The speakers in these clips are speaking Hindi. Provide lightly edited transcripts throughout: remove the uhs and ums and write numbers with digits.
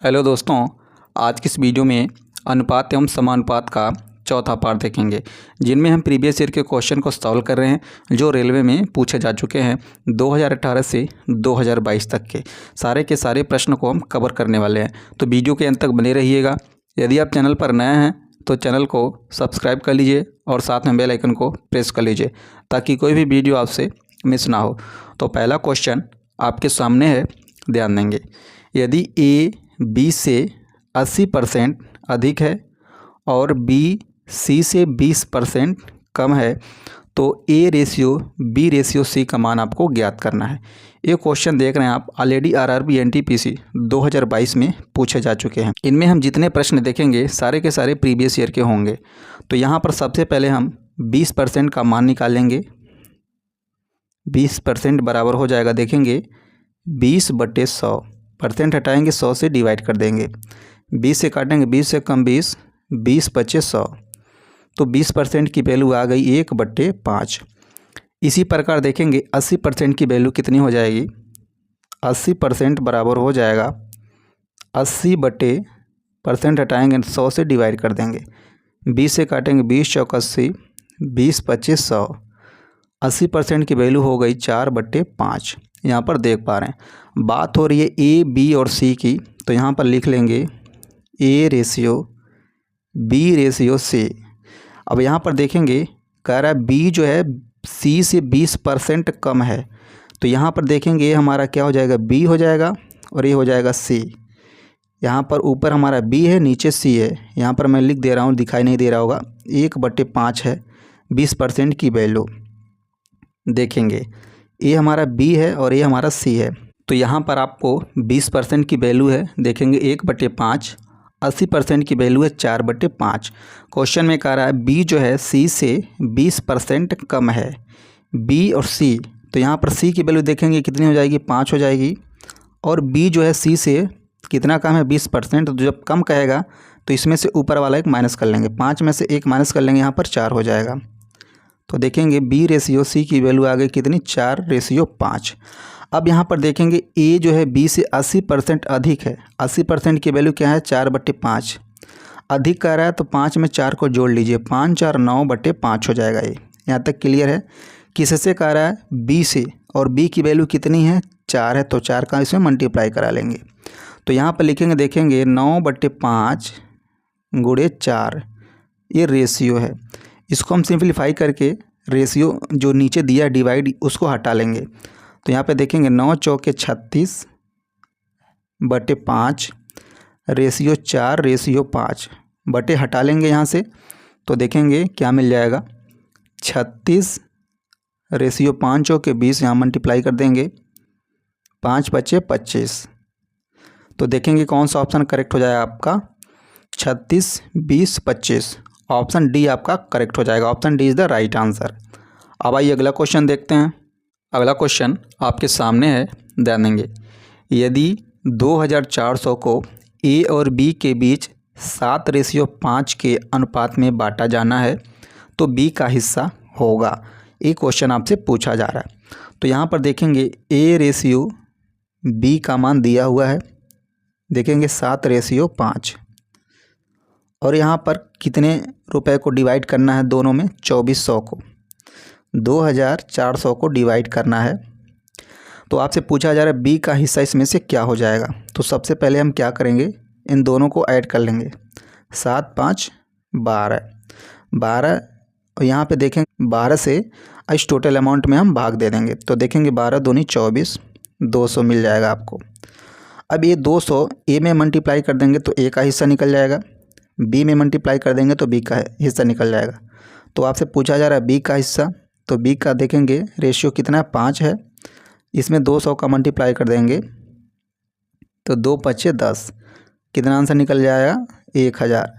हेलो दोस्तों, आज की इस वीडियो में अनुपात एवं समानुपात का चौथा पार्ट देखेंगे, जिनमें हम प्रीवियस ईयर के क्वेश्चन को सॉल्व कर रहे हैं जो रेलवे में पूछे जा चुके हैं 2018 से 2022 तक के सारे प्रश्न को हम कवर करने वाले हैं। तो वीडियो के अंत तक बने रहिएगा। यदि आप चैनल पर नए हैं तो चैनल को सब्सक्राइब कर लीजिए और साथ में बेल आइकन को प्रेस कर लीजिए ताकि कोई भी वीडियो आपसे मिस ना हो। तो पहला क्वेश्चन आपके सामने है, ध्यान देंगे। यदि ए बी से 80% अधिक है और बी सी से 20% कम है तो A ratio B ratio C का मान आपको ज्ञात करना है। ये क्वेश्चन देख रहे हैं आप, ऑलरेडी आरआरबी एनटीपीसी 2022 में पूछे जा चुके हैं। इनमें हम जितने प्रश्न देखेंगे सारे के सारे प्रीवियस ईयर के होंगे। तो यहाँ पर सबसे पहले हम 20% का मान निकालेंगे। 20% बराबर हो जाएगा, देखेंगे 20/100, परसेंट हटाएंगे 100 से डिवाइड कर देंगे, 20 से काटेंगे 20 से कम 20, 20/100, तो 20% की वैल्यू आ गई 1/5। इसी प्रकार देखेंगे 80% की वैल्यू कितनी हो जाएगी। 80% बराबर हो जाएगा 80 परसेंट हटाएंगे 100 से डिवाइड कर देंगे, 20 से काटेंगे 20 चौक 80, 20/2500, 80% की वैल्यू हो गई 4/5। यहाँ पर देख पा रहे हैं बात हो रही है ए बी और सी की, तो यहाँ पर लिख लेंगे A ratio B ratio C. अब यहाँ पर देखेंगे कह रहा है बी जो है सी से 20% कम है, तो यहाँ पर देखेंगे ये हमारा क्या हो जाएगा, बी हो जाएगा और ये हो जाएगा सी। यहाँ पर ऊपर हमारा बी है, नीचे सी है। यहाँ पर मैं लिख दे रहा हूँ, दिखाई नहीं दे रहा होगा, 1/5 है 20% की वैल्यू। देखेंगे ये हमारा बी है और ये हमारा सी है, तो यहाँ पर आपको 20% की वैल्यू है, देखेंगे 1/5, 80% की वैल्यू है 4/5। क्वेश्चन में कह रहा है बी जो है सी से 20% कम है, बी और सी, तो यहाँ पर सी की वैल्यू देखेंगे कितनी हो जाएगी, 5 हो जाएगी, और बी जो है सी से कितना कम है, 20%। तो जब कम कहेगा तो इसमें से ऊपर वाला एक माइनस कर लेंगे, 5 में से 1 माइनस कर लेंगे, यहाँ पर 4 हो जाएगा। तो देखेंगे बी रेशियो सी की वैल्यू आ गई कितनी, 4/5। अब यहाँ पर देखेंगे ए जो है बी से 80% अधिक है। 80% की वैल्यू क्या है, 4/5। अधिक कह रहा है तो 5 में 4 को जोड़ लीजिए, 5 4 9/5 हो जाएगा। ये यहाँ तक क्लियर है। किससे कह रहा है, बी से, और बी की वैल्यू कितनी है, 4 है, तो 4 का इसमें मल्टीप्लाई करा लेंगे। तो यहाँ पर लिखेंगे, देखेंगे 9/5 गुणे 4, ये रेशियो है। इसको हम सिंप्लीफाई करके रेशियो जो नीचे दिया डिवाइड उसको हटा लेंगे। तो यहाँ पे देखेंगे 9 चौके 36/5 रेशियो 4 रेशियो 5 बटे हटा लेंगे यहाँ से, तो देखेंगे क्या मिल जाएगा, 36 रेशियो 5 चौके 20, यहाँ मल्टीप्लाई कर देंगे, 5 बचे 25। तो देखेंगे कौन सा ऑप्शन करेक्ट हो जाएगा आपका, 36 20 25, ऑप्शन डी आपका करेक्ट हो जाएगा। Option D is the right answer. अब आइए अगला क्वेश्चन देखते हैं। अगला क्वेश्चन आपके सामने है, ध्यान देंगे। यदि 2400 को ए और बी के बीच 7/5 के अनुपात में बांटा जाना है तो बी का हिस्सा होगा। ये क्वेश्चन आपसे पूछा जा रहा है। तो यहाँ पर देखेंगे ए रेशियो बी का मान दिया हुआ है, देखेंगे 7/5, और यहाँ पर कितने रुपए को डिवाइड करना है, दोनों में 2400 को, 2400 को डिवाइड करना है। तो आपसे पूछा जा रहा है बी का हिस्सा इसमें से क्या हो जाएगा। तो सबसे पहले हम क्या करेंगे, इन दोनों को ऐड कर लेंगे, 7 5 12, और यहाँ पे देखें 12 से इस टोटल अमाउंट में हम भाग दे देंगे। तो देखेंगे 12 दूनी 24, 200 मिल जाएगा आपको। अब ये 200 ए में मल्टीप्लाई कर देंगे तो ए का हिस्सा निकल जाएगा, बी में मल्टीप्लाई कर देंगे तो बी का हिस्सा निकल जाएगा। तो आपसे पूछा जा रहा है बी का हिस्सा, तो बी का देखेंगे रेशियो कितना है, 5 है, इसमें 200 का मल्टीप्लाई कर देंगे तो 2 5 10, कितना आंसर निकल जाएगा, 1000।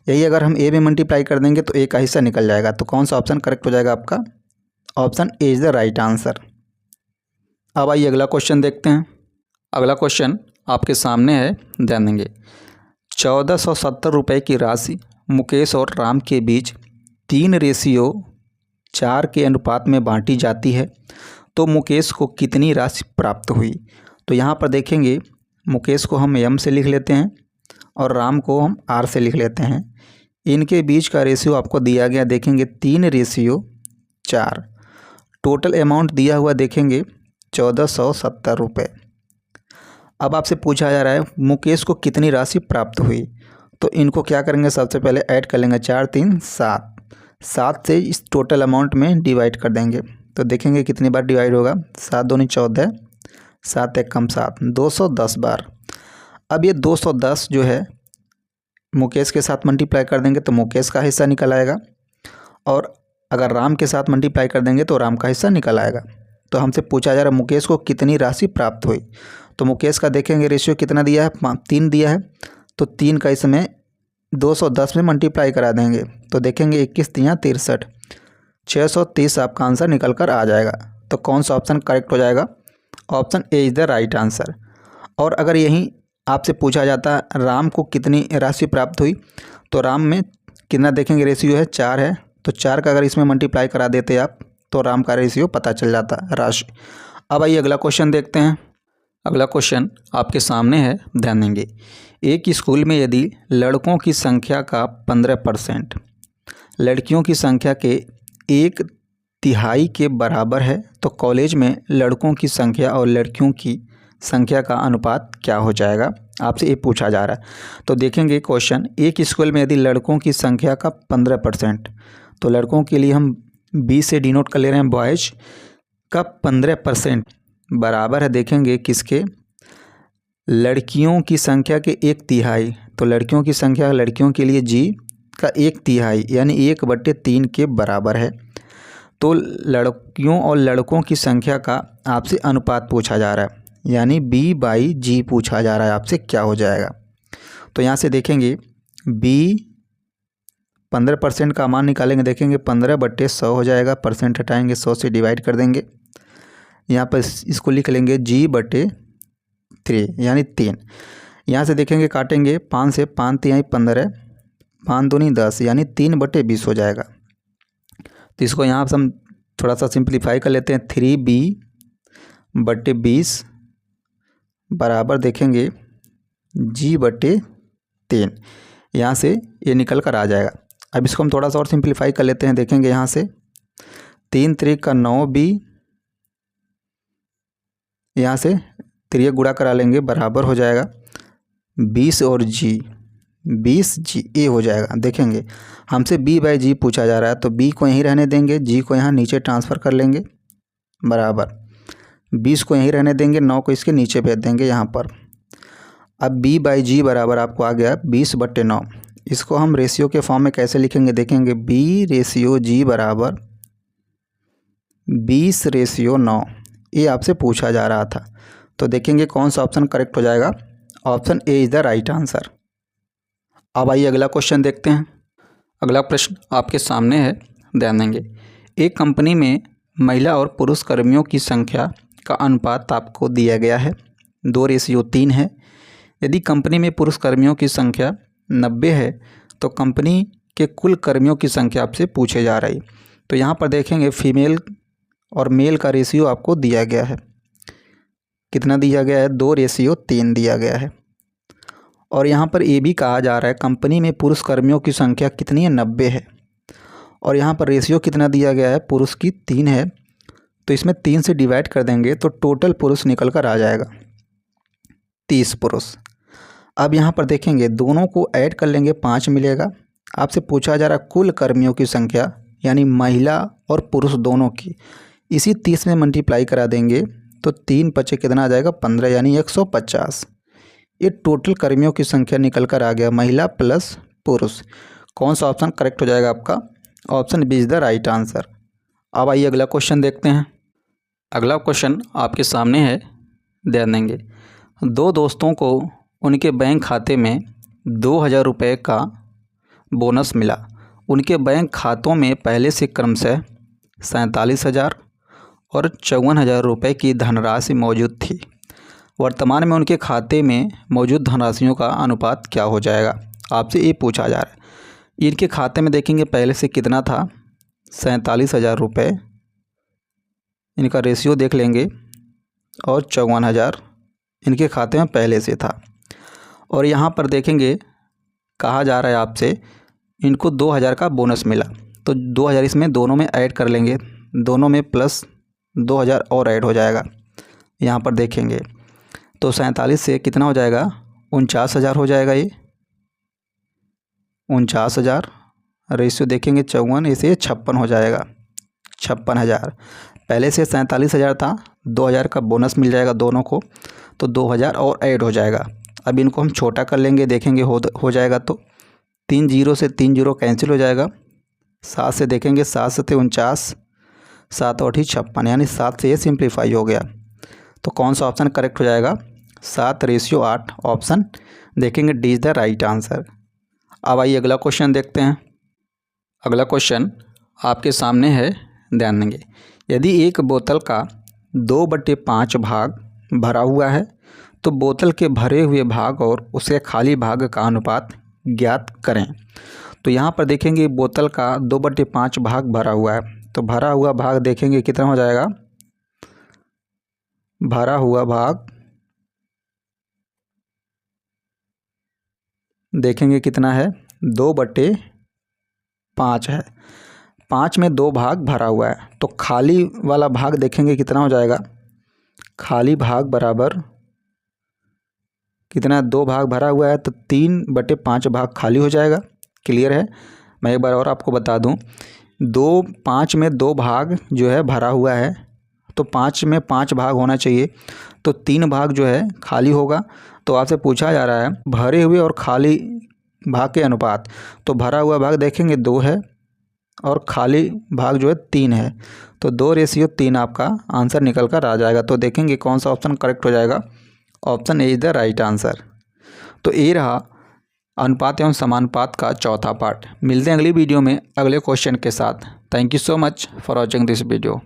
यही अगर हम ए में मल्टीप्लाई कर देंगे तो ए का हिस्सा निकल जाएगा। तो कौन सा ऑप्शन करेक्ट हो जाएगा आपका, option A is the right answer. अब आइए अगला क्वेश्चन देखते हैं। अगला क्वेश्चन आपके सामने है, ध्यान देंगे। 1470 रुपये की राशि मुकेश और राम के बीच 3/4 के अनुपात में बांटी जाती है तो मुकेश को कितनी राशि प्राप्त हुई। तो यहाँ पर देखेंगे मुकेश को हम एम से लिख लेते हैं और राम को हम आर से लिख लेते हैं। इनके बीच का रेशियो आपको दिया गया, देखेंगे 3:4। टोटल अमाउंट दिया हुआ देखेंगे 1470 रुपये। अब आपसे पूछा जा रहा है मुकेश को कितनी राशि प्राप्त हुई। तो इनको क्या करेंगे, सबसे पहले ऐड कर लेंगे 4 3 7, 7 से इस टोटल अमाउंट में डिवाइड कर देंगे। तो देखेंगे कितनी बार डिवाइड होगा, 7 दूनी 14, 7 एक कम 7, 210 बार। अब ये 210 जो है मुकेश के साथ मल्टीप्लाई कर देंगे तो मुकेश का हिस्सा निकल आएगा, और अगर राम के साथ मल्टीप्लाई कर देंगे तो राम का हिस्सा निकल आएगा। तो हमसे पूछा जा रहा है मुकेश को कितनी राशि प्राप्त हुई। तो मुकेश का देखेंगे रेशियो कितना दिया है, 3 दिया है, तो 3 का इसमें 210 में मल्टीप्लाई करा देंगे तो देखेंगे 21 3 63, 630 आपका आंसर निकल कर आ जाएगा। तो कौन सा ऑप्शन करेक्ट हो जाएगा, option A is the right answer. और अगर यहीं आपसे पूछा जाता राम को कितनी राशि प्राप्त हुई, तो राम में कितना देखेंगे रेशियो है 4 है, तो 4 का अगर इसमें मल्टीप्लाई करा देते आप तो राम का रेशियो पता चल जाता राशि। अब आइए अगला क्वेश्चन देखते हैं। अगला क्वेश्चन आपके सामने है, ध्यान देंगे। एक स्कूल में यदि लड़कों की संख्या का 15% लड़कियों की संख्या के 1/3 के बराबर है तो कॉलेज में लड़कों की संख्या और लड़कियों की संख्या का अनुपात क्या हो जाएगा, आपसे ये पूछा जा रहा है। तो देखेंगे क्वेश्चन, एक स्कूल में यदि लड़कों की संख्या का 15%, तो लड़कों के लिए हम 20 से डिनोट कर ले रहे हैं, बॉयज का 15% बराबर है, देखेंगे किसके, लड़कियों की संख्या के 1/3। तो लड़कियों की संख्या लड़कियों के लिए जी का 1/3 यानी 1/3 के बराबर है। तो लड़कियों और लड़कों की संख्या का आपसे अनुपात पूछा जा रहा है, यानी B/G पूछा जा रहा है आपसे, क्या हो जाएगा। तो यहाँ से देखेंगे B 15% का मान निकालेंगे, देखेंगे 15/100 हो जाएगा, परसेंट हटाएंगे 100 से डिवाइड कर देंगे। यहाँ पर इसको लिख लेंगे G/3 यानी 3। यहाँ से देखेंगे काटेंगे 5 से, 5 3 15, 5 दूनी 10 यानी 3/20 हो जाएगा। तो इसको यहाँ से हम थोड़ा सा सिंप्लीफाई कर लेते हैं, 3B/20 बराबर देखेंगे G/3। यहाँ से ये निकल कर आ जाएगा। अब इसको हम थोड़ा सा और सिंप्लीफाई कर लेते हैं, देखेंगे यहाँ से 3 3 का 9B, यहाँ से 3 गुणा करा लेंगे बराबर हो जाएगा 20 और G, 20G ए हो जाएगा। देखेंगे हमसे B/G पूछा जा रहा है तो B को यहीं रहने देंगे, G को यहाँ नीचे ट्रांसफ़र कर लेंगे, बराबर 20 को यहीं रहने देंगे, 9 को इसके नीचे भेज देंगे यहाँ पर। अब B/G बराबर आपको आ गया 20/9। इसको हम रेशियो के फॉर्म में कैसे लिखेंगे, देखेंगे B/G बराबर 20:9, ये आपसे पूछा जा रहा था। तो देखेंगे कौन सा ऑप्शन करेक्ट हो जाएगा, option A is the right answer. अब आइए अगला क्वेश्चन देखते हैं। अगला प्रश्न आपके सामने है, ध्यान देंगे। एक कंपनी में महिला और पुरुष कर्मियों की संख्या का अनुपात आपको दिया गया है, 2:3 है। यदि कंपनी में पुरुष कर्मियों की संख्या 90 है तो कंपनी के कुल कर्मियों की संख्या आपसे पूछे जा रही। तो यहाँ पर देखेंगे फीमेल और मेल का रेशियो आपको दिया गया है, कितना दिया गया है, 2:3 दिया गया है। और यहाँ पर ये भी कहा जा रहा है कंपनी में पुरुष कर्मियों की संख्या कितनी है, 90 है, और यहाँ पर रेशियो कितना दिया गया है, पुरुष की 3 है। तो इसमें 3 से डिवाइड कर देंगे तो टोटल पुरुष निकल कर आ जाएगा 30 पुरुष। अब यहाँ पर देखेंगे दोनों को ऐड कर लेंगे, 5 मिलेगा। आपसे पूछा जा रहा है कुल कर्मियों की संख्या, यानी महिला और पुरुष दोनों की, इसी 30 में मल्टीप्लाई करा देंगे तो 3 5 कितना आ जाएगा, 15 यानी 150। ये टोटल कर्मियों की संख्या निकल कर आ गया, महिला प्लस पुरुष। कौन सा ऑप्शन करेक्ट हो जाएगा आपका, option B is the right answer. अब आइए अगला क्वेश्चन देखते हैं। अगला क्वेश्चन आपके सामने है, ध्यान देंगे। 2 दोस्तों को उनके बैंक खाते में 2000 रुपये का बोनस मिला। उनके बैंक खातों में पहले से क्रमशः 47,000 और 54,000 रुपये की धनराशि मौजूद थी। वर्तमान में उनके खाते में मौजूद धनराशियों का अनुपात क्या हो जाएगा, आपसे ये पूछा जा रहा है। इनके खाते में देखेंगे पहले से कितना था, 47,000 रुपये, इनका रेशियो देख लेंगे, और 54,000 इनके खाते में पहले से था। और यहाँ पर देखेंगे कहा जा रहा है आपसे इनको 2000 का बोनस मिला, तो 2000 इसमें दोनों में ऐड कर लेंगे, दोनों में प्लस 2000 और ऐड हो जाएगा। यहाँ पर देखेंगे तो 47 से कितना हो जाएगा, 49,000 हो जाएगा। ये 49,000 रेशियो देखेंगे 54, इसे 56 हो जाएगा। 56,000 पहले से 47,000 था, 2000 का बोनस मिल जाएगा दोनों को, तो 2000 और ऐड हो जाएगा। अब इनको हम छोटा कर लेंगे, देखेंगे हो जाएगा तो 3 जीरो से 3 जीरो कैंसिल हो जाएगा। 7 से देखेंगे 7 से 49, 7 और 56, यानी 7 से ये सिंप्लीफाई हो गया। तो कौन सा ऑप्शन करेक्ट हो जाएगा, 7:8 ऑप्शन देखेंगे D is the right answer. अब आइए अगला क्वेश्चन देखते हैं। अगला क्वेश्चन आपके सामने है, ध्यान देंगे। यदि एक बोतल का 2/5 भाग भरा हुआ है तो बोतल के भरे हुए भाग और उसके खाली भाग का अनुपात ज्ञात करें। तो यहाँ पर देखेंगे बोतल का 2/5 भाग भरा हुआ है, तो भरा हुआ भाग देखेंगे कितना हो जाएगा, भरा हुआ भाग देखेंगे कितना है, 2/5 है। 5 में 2 भाग भरा हुआ है, तो खाली वाला भाग देखेंगे कितना हो जाएगा, खाली भाग बराबर कितना, 2 भाग भरा हुआ है तो 3/5 भाग खाली हो जाएगा। क्लियर है। मैं एक बार और आपको बता दूं, 5 में 2 भाग जो है भरा हुआ है, तो 5 में 5 भाग होना चाहिए, तो 3 भाग जो है खाली होगा। तो आपसे पूछा जा रहा है भरे हुए और खाली भाग के अनुपात, तो भरा हुआ भाग देखेंगे 2 है और खाली भाग जो है 3 है, तो 2:3 आपका आंसर निकल कर आ जाएगा। तो देखेंगे कौन सा ऑप्शन करेक्ट हो जाएगा, option A is the right answer. तो ये रहा अनुपात एवं समानुपात का चौथा पार्ट। मिलते हैं अगली वीडियो में अगले क्वेश्चन के साथ। Thank you so much for watching this video.